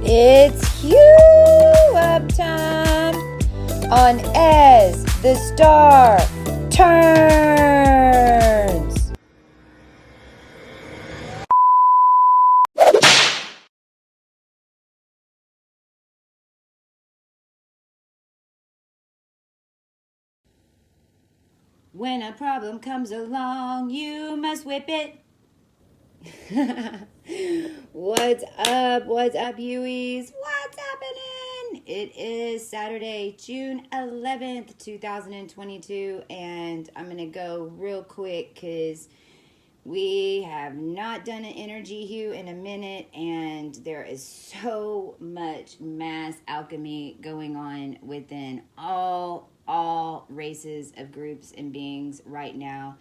It's CoHUE up time on As the Star Turns. When a problem comes along, you must whip it. What's up, Hueys? What's happening? It is Saturday, June 11th, 2022, and I'm going to go real quick because we have not done an energy hue in a minute, and there is so much mass alchemy going on within all races of groups and beings right now,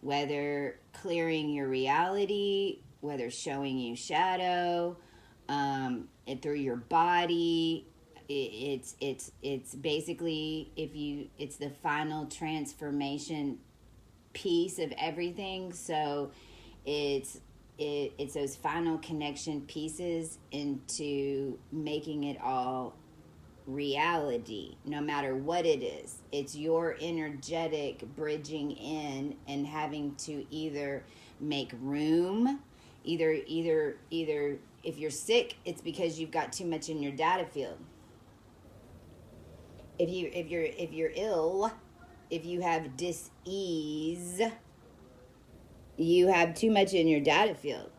whether clearing your reality, whether showing you shadow, and through your body. It's basically, it's the final transformation piece of everything. So it's those final connection pieces into making it all reality, no matter what it is. It's your energetic bridging in and having to either make room, either if you're sick, it's because you've got too much in your data field. If you're ill, if you have dis-ease, you have too much in your data field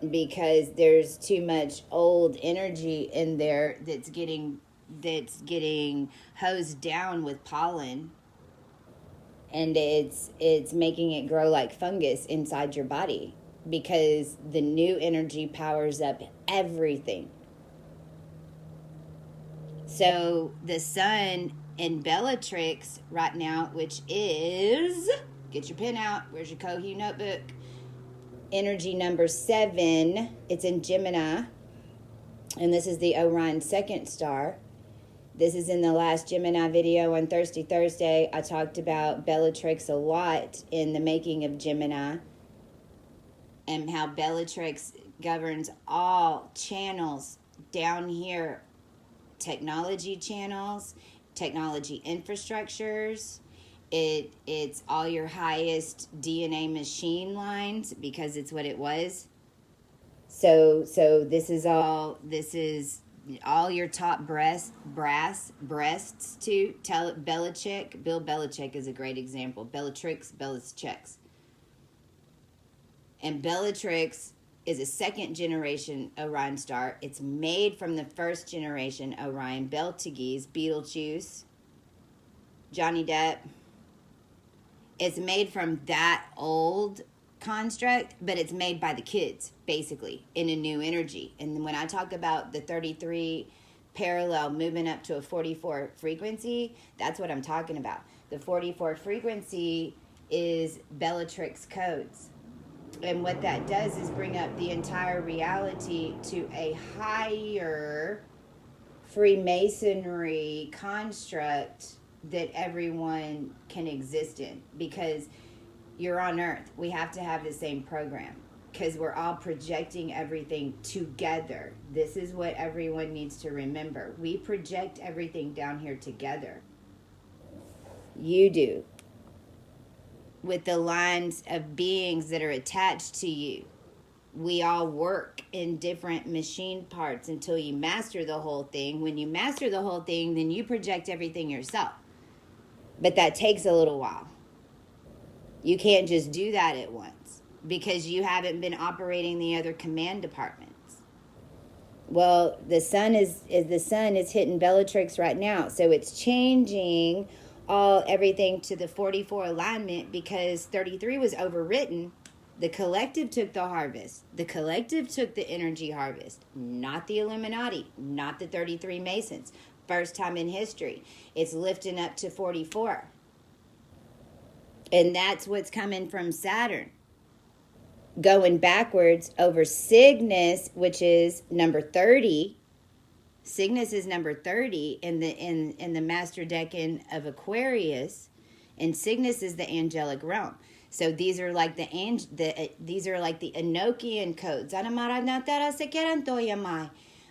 because there's too much old energy in there that's getting hosed down with pollen, and it's making it grow like fungus inside your body because the new energy powers up everything. So the sun in Bellatrix right now, which is, get your pen out, where's your CoHUE notebook? Energy number 7, it's in Gemini, and this is the Orion second star. This is in the last Gemini video on Thirsty Thursday. I talked about Bellatrix a lot in the making of Gemini and how Bellatrix governs all channels down here, technology channels, technology infrastructures. It's all your highest DNA machine lines because it's what it was. So this is all your top breasts too. Belichick, Bill Belichick is a great example. Bellatrix. And Bellatrix is a second generation Orion star. It's made from the first generation Orion, Betelgeuse, Beetlejuice, Johnny Depp. It's made from that old construct, but it's made by the kids, basically, in a new energy. And when I talk about the 33 parallel moving up to a 44 frequency, that's what I'm talking about. The 44 frequency is Bellatrix codes. And what that does is bring up the entire reality to a higher Freemasonry construct that everyone can exist in, because you're on Earth. We have to have the same program because we're all projecting everything together. This is what everyone needs to remember. We project everything down here together. You do. With the lines of beings that are attached to you. We all work in different machine parts until you master the whole thing. When you master the whole thing, then you project everything yourself. But that takes a little while. You can't just do that at once because you haven't been operating the other command departments. Well, the sun is hitting Bellatrix right now, so it's changing everything to the 44 alignment because 33 was overwritten. The collective took the harvest. The collective took the energy harvest, not the Illuminati, not the 33 Masons. First time in history, it's lifting up to 44. And that's what's coming from Saturn. Going backwards over Cygnus, which is number 30. Cygnus is number 30 in the master decan of Aquarius, and Cygnus is the angelic realm. So these are like the Enochian codes.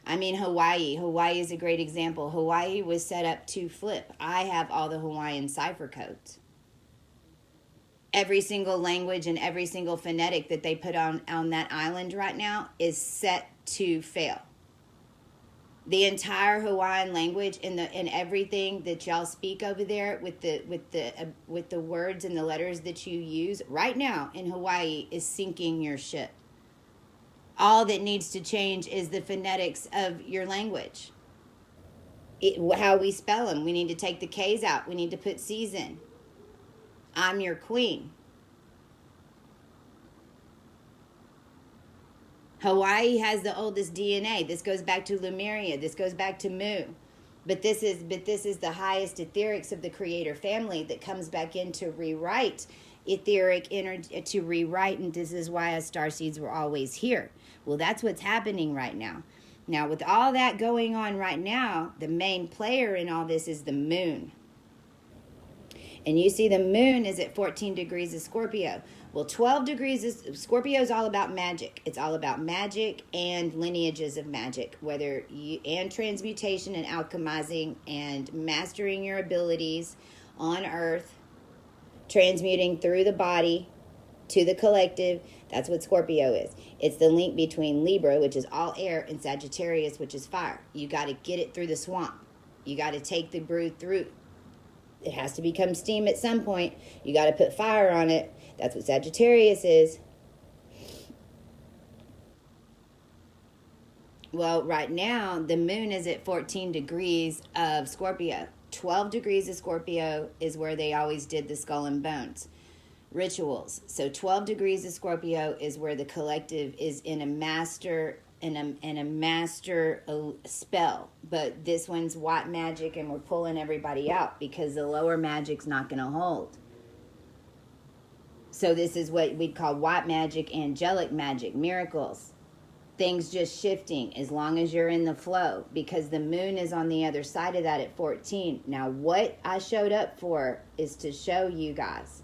I mean, Hawaii. Hawaii is a great example. Hawaii was set up to flip. I have all the Hawaiian cipher codes. Every single language and every single phonetic that they put on that island right now is set to fail. The entire Hawaiian language and everything that y'all speak over there with the words and the letters that you use right now in Hawaii is sinking your ship. All that needs to change is the phonetics of your language. How we spell them. We need to take the K's out. We need to put C's in. I'm your queen. Hawaii has the oldest DNA. This goes back to Lemuria. This goes back to Mu. But this is the highest etherics of the creator family that comes back in to rewrite etheric energy, to rewrite, and this is why us starseeds were always here. Well, that's what's happening right now. Now, with all that going on right now, the main player in all this is the moon. And you see the moon is at 14 degrees of Scorpio. Well, 12 degrees is Scorpio is all about magic. It's all about magic and lineages of magic, and transmutation and alchemizing and mastering your abilities on earth, transmuting through the body to the collective. That's what Scorpio is. It's the link between Libra, which is all air, and Sagittarius, which is fire. You got to get it through the swamp. You got to take the brew through. It has to become steam at some point. You got to put fire on it. That's what Sagittarius is. Well, right now, the moon is at 14 degrees of Scorpio. 12 degrees of Scorpio is where they always did the skull and bones rituals. So 12 degrees of Scorpio is where the collective is in a master spell. But this one's white magic, and we're pulling everybody out because the lower magic's not going to hold. So this is what we'd call white magic, angelic magic, miracles. Things just shifting as long as you're in the flow, because the moon is on the other side of that at 14. Now, what I showed up for is to show you guys.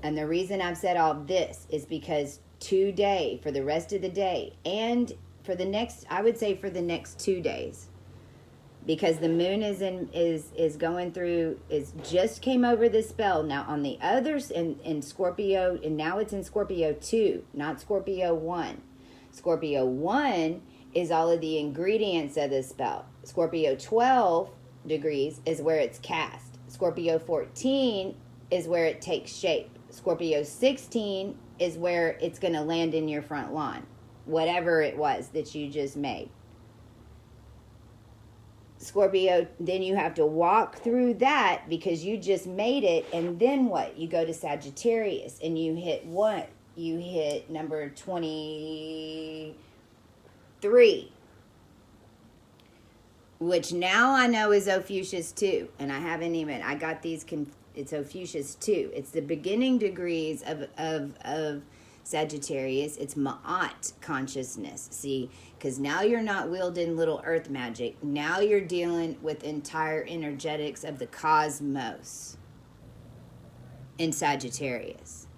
And the reason I've said all this is because today, for the rest of the day, and for the next, I would say for the next 2 days, because the moon is going through, just came over the spell. Now on the others in Scorpio, and now it's in Scorpio 2, not Scorpio 1. Scorpio 1 is all of the ingredients of the spell. Scorpio 12 degrees is where it's cast. Scorpio 14 is where it takes shape. Scorpio 16 is where it's going to land in your front lawn. Whatever it was that you just made. Scorpio, then you have to walk through that because you just made it. And then what? You go to Sagittarius and you hit what? You hit number 23. Which now I know is Ophiuchus 2. And I got these it's Ophiuchus 2. It's the beginning degrees of Sagittarius. It's Ma'at consciousness. See, because now you're not wielding little earth magic. Now you're dealing with entire energetics of the cosmos in Sagittarius.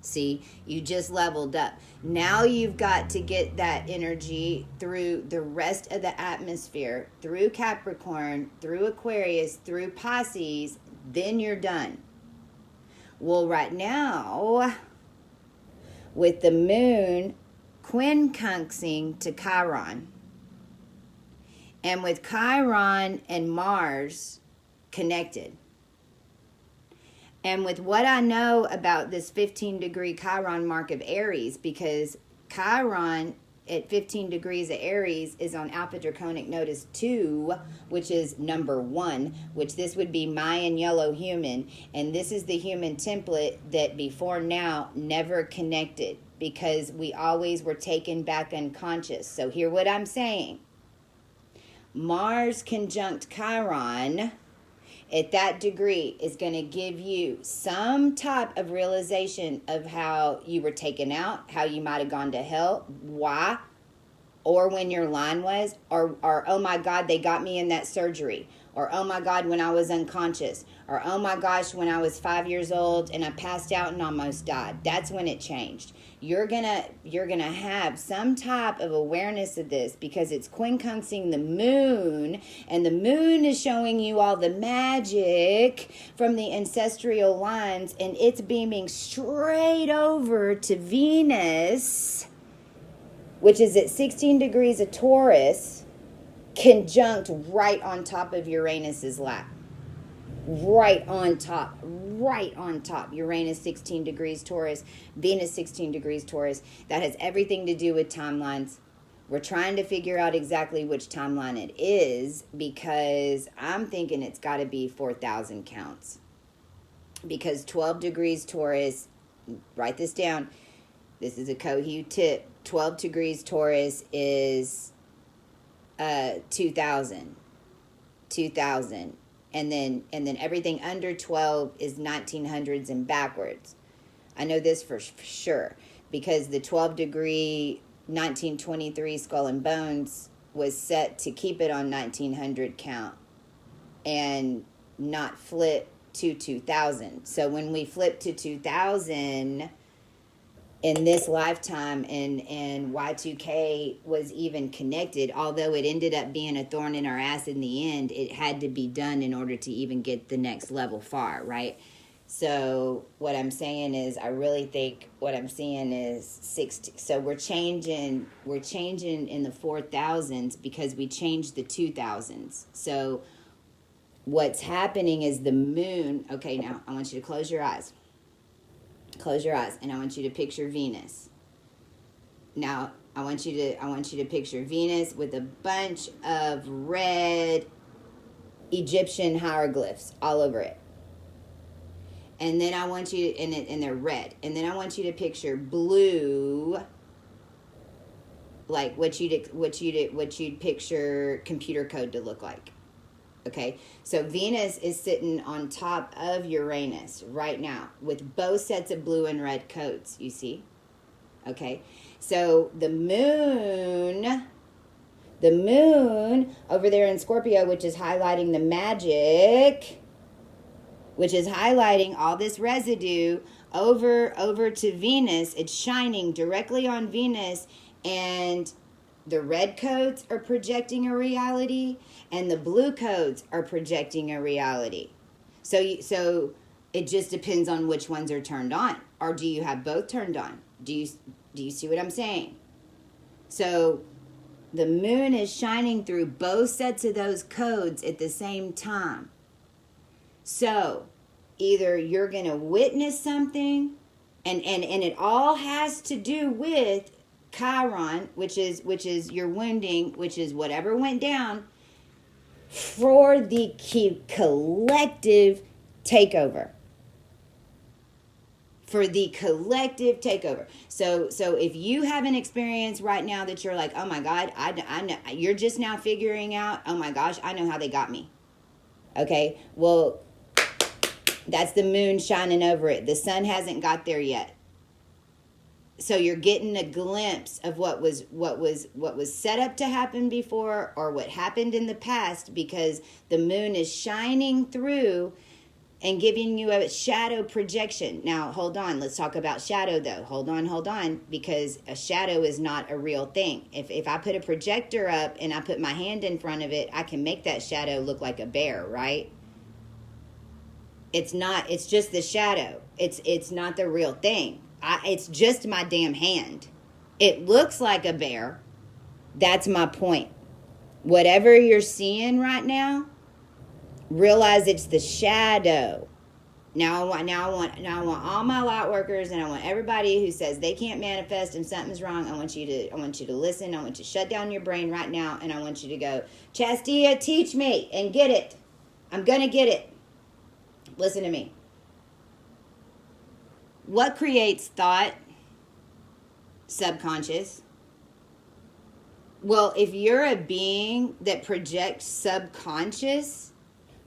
See, you just leveled up. Now you've got to get that energy through the rest of the atmosphere, through Capricorn, through Aquarius, through Pisces. Then you're done. Well, right now, with the moon quincunxing to Chiron, and with Chiron and Mars connected, and with what I know about this 15-degree Chiron mark of Aries, because Chiron at 15 degrees of Aries is on Alpha Draconic Notice 2, which is number 1, which this would be Mayan yellow human. And this is the human template that before now never connected, because we always were taken back unconscious. So hear what I'm saying. Mars conjunct Chiron at that degree is going to give you some type of realization of how you were taken out, how you might have gone to hell, why, or when your line was, or oh my God, they got me in that surgery. or oh my God, when I was unconscious, or oh my gosh, when I was 5 years old and I passed out and almost died. That's when it changed. You're gonna have some type of awareness of this because it's quincunxing the moon, and the moon is showing you all the magic from the ancestral lines, and it's beaming straight over to Venus, which is at 16 degrees of Taurus, conjunct right on top of Uranus's lap. Right on top. Uranus 16 degrees Taurus, Venus 16 degrees Taurus. That has everything to do with timelines. We're trying to figure out exactly which timeline it is because I'm thinking it's got to be 4,000 counts. Because 12 degrees Taurus, write this down. This is a CoHUE tip. 12 degrees Taurus is 2,000. 2,000. And then everything under 12 is 1900s and backwards. I know this for sure because the 12 degree 1923 Skull and Bones was set to keep it on 1900 count and not flip to 2000. So when we flip to 2000 in this lifetime, and Y2K was even connected, although it ended up being a thorn in our ass in the end, it had to be done in order to even get the next level far, right? So what I'm saying is, I really think what I'm seeing is 60. So we're changing in the 4,000s because we changed the 2,000s. So what's happening is the moon. Okay, now I want you to close your eyes. Close your eyes, and I want you to picture Venus. Now, I want you to picture Venus with a bunch of red Egyptian hieroglyphs all over it. And then I want you, and they're red. And then I want you to picture blue, like what you'd picture computer code to look like. Okay, so Venus is sitting on top of Uranus right now with both sets of blue and red codes, you see? Okay, so the moon over there in Scorpio, which is highlighting the magic, which is highlighting all this residue over to Venus. It's shining directly on Venus, and the red codes are projecting a reality, and the blue codes are projecting a reality. So it just depends on which ones are turned on, or do you have both turned on? Do you see what I'm saying? So the moon is shining through both sets of those codes at the same time. So either you're going to witness something, and it all has to do with Chiron, which is your wounding, which is whatever went down, for the collective takeover. For the collective takeover. So if you have an experience right now that you're like, oh my God, I know, you're just now figuring out, oh my gosh, I know how they got me. Okay, well, that's the moon shining over it. The sun hasn't got there yet. So you're getting a glimpse of what was set up to happen before, or what happened in the past, because the moon is shining through and giving you a shadow projection. Now, hold on. Let's talk about shadow, though. Hold on, because a shadow is not a real thing. If I put a projector up and I put my hand in front of it, I can make that shadow look like a bear, right? It's not. It's just the shadow. It's not the real thing. It's just my damn hand. It looks like a bear. That's my point. Whatever you're seeing right now, realize it's the shadow. Now I want all my light workers, and I want everybody who says they can't manifest and something's wrong. I want you to listen. I want you to shut down your brain right now, and I want you to go, Chastia, teach me and get it. I'm gonna get it. Listen to me. What creates thought? Subconscious. Well, if you're a being that projects subconscious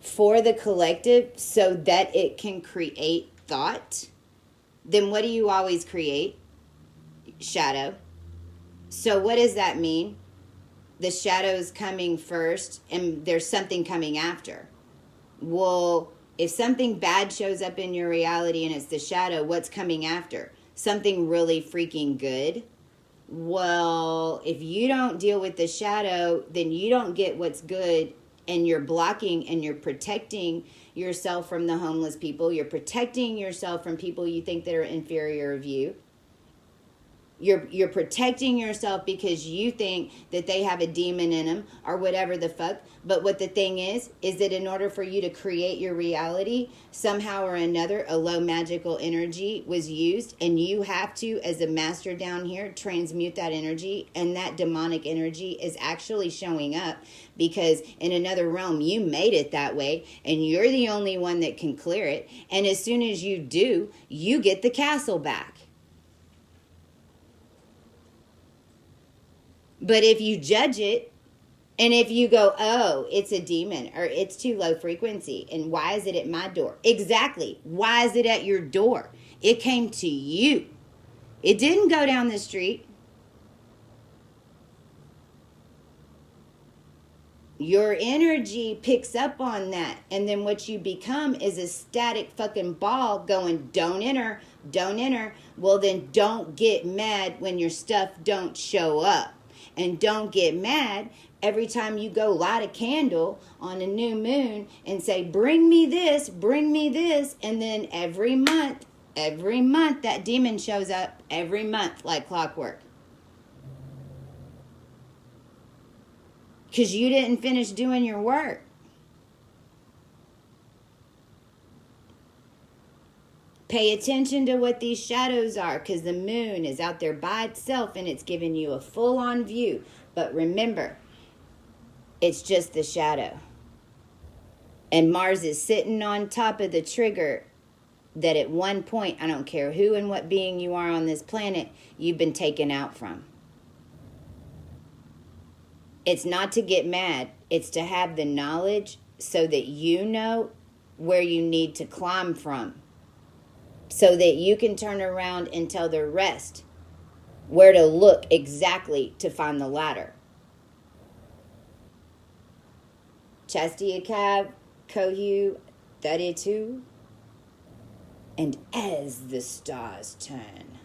for the collective so that it can create thought, then what do you always create? Shadow. So what does that mean? the shadow's coming first and there's something coming after. Well, if something bad shows up in your reality and it's the shadow, what's coming after? Something really freaking good? Well, if you don't deal with the shadow, then you don't get what's good, and you're blocking and you're protecting yourself from the homeless people. You're protecting yourself from people you think that are inferior of you. You're protecting yourself because you think that they have a demon in them or whatever the fuck. But what the thing is that in order for you to create your reality, somehow or another, a low magical energy was used. And you have to, as a master down here, transmute that energy. And that demonic energy is actually showing up because in another realm, you made it that way. And you're the only one that can clear it. And as soon as you do, you get the castle back. But if you judge it, and if you go, oh, it's a demon, or it's too low frequency, and why is it at my door? Exactly. Why is it at your door? It came to you. It didn't go down the street. Your energy picks up on that. And then what you become is a static fucking ball going, don't enter, don't enter. Well, then don't get mad when your stuff don't show up. And don't get mad every time you go light a candle on a new moon and say, bring me this, and then every month, that demon shows up every month like clockwork. Because you didn't finish doing your work. Pay attention to what these shadows are, because the moon is out there by itself and it's giving you a full-on view. But remember, it's just the shadow. And Mars is sitting on top of the trigger that at one point, I don't care who and what being you are on this planet, you've been taken out from. It's not to get mad. It's to have the knowledge so that you know where you need to climb from. So that you can turn around and tell the rest where to look exactly to find the ladder. ChastiaCav, CoHUE32, and as the stars turn.